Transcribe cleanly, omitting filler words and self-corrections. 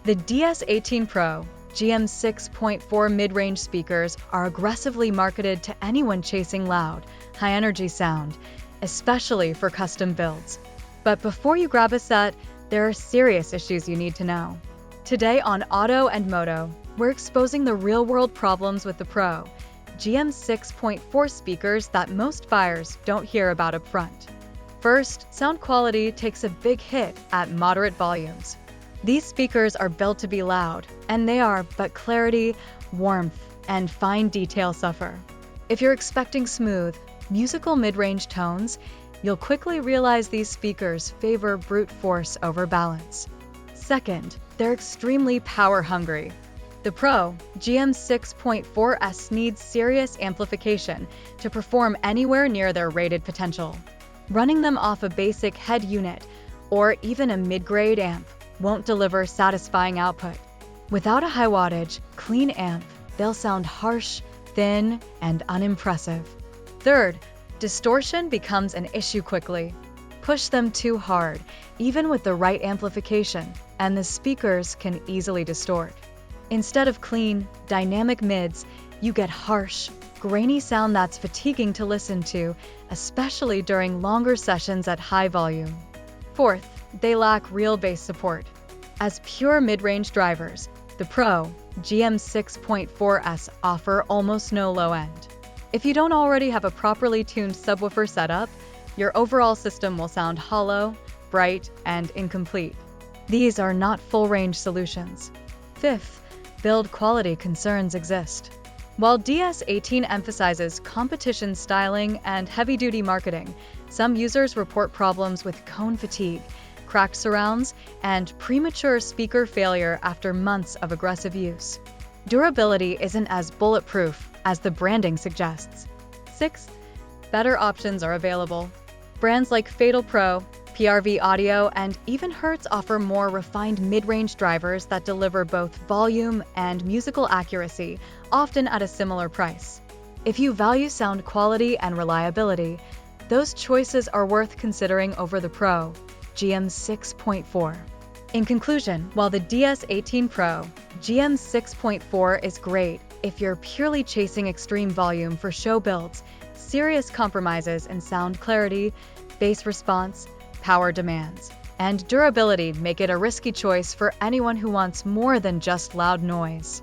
The DS18 PRO GM6 6.4 mid-range speakers are aggressively marketed to anyone chasing loud, high-energy sound, especially for custom builds. But before you grab a set, there are serious issues you need to know. Today on Auto and Moto, we're exposing the real-world problems with the PRO GM6 6.4 speakers that most buyers don't hear about up front. First, sound quality takes a big hit at moderate volumes. These speakers are built to be loud, and they are, but clarity, warmth, and fine detail suffer. If you're expecting smooth, musical mid-range tones, you'll quickly realize these speakers favor brute force over balance. Second, they're extremely power-hungry. The PRO GM6 6.4S needs serious amplification to perform anywhere near their rated potential. Running them off a basic head unit, or even a mid-grade amp, won't deliver satisfying output. Without a high wattage, clean amp, they'll sound harsh, thin, and unimpressive. Third, distortion becomes an issue quickly. Push them too hard, even with the right amplification, and the speakers can easily distort. Instead of clean, dynamic mids, you get harsh, grainy sound that's fatiguing to listen to, especially during longer sessions at high volume. Fourth, they lack real bass support. As pure mid-range drivers, the PRO GM6 6.4S offer almost no low end. If you don't already have a properly tuned subwoofer setup, your overall system will sound hollow, bright, and incomplete. These are not full-range solutions. Fifth, build quality concerns exist. While DS18 emphasizes competition styling and heavy-duty marketing, some users report problems with cone fatigue, cracked surrounds, and premature speaker failure after months of aggressive use. Durability isn't as bulletproof as the branding suggests. Sixth, better options are available. Brands like Fatal Pro, PRV Audio, and even Hertz offer more refined mid-range drivers that deliver both volume and musical accuracy, often at a similar price. If you value sound quality and reliability, those choices are worth considering over the PRO GM6 6.4. In conclusion, while the DS18 PRO GM6 6.4 is great if you're purely chasing extreme volume for show builds, serious compromises in sound clarity, bass response, power demands, and durability make it a risky choice for anyone who wants more than just loud noise.